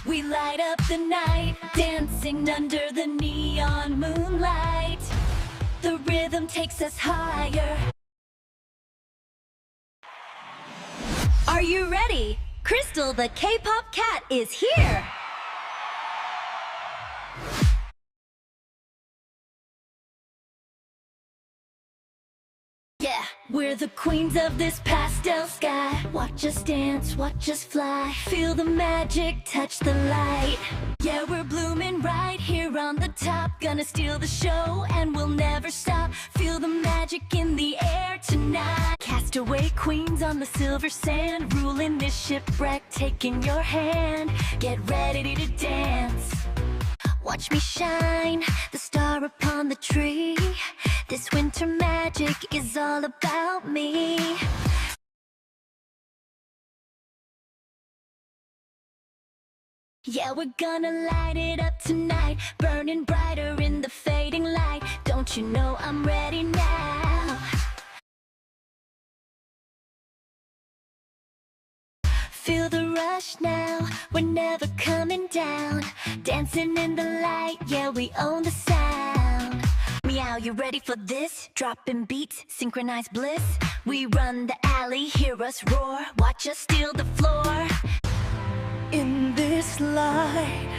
We light up the night, dancing under the neon moonlight. The rhythm takes us higher. Are you ready? Krystal the K-pop cat is here! Yeah, we're the queens of this pastel sky. Watch us dance, watch us fly. Feel the magic, touch the light. Yeah, we're blooming right here on the top. Gonna steal the show and we'll never stop. Feel the magic in the air tonight. Castaway queens on the silver sand, ruling this shipwreck, taking your hand. Get ready to dance. Watch me shine, the star upon the tree. This winter magic is all about me. Yeah, we're gonna light it up tonight, burning brighter in the fading light. Don't you know I'm ready now? Feel the rush now, we're never coming down. Dancing in the light, yeah, we own the sound. Meow, you ready for this? Dropping beats, synchronized bliss. We run the alley, hear us roar, watch us steal the floor. In this light,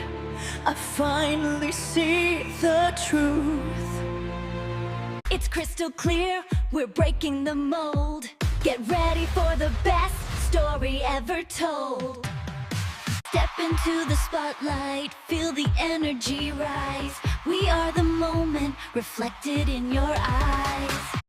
I finally see the truth. It's crystal clear, we're breaking the mold. Get ready for the best story ever told. Step into the spotlight, feel the energy rise. We are the moment reflected in your eyes.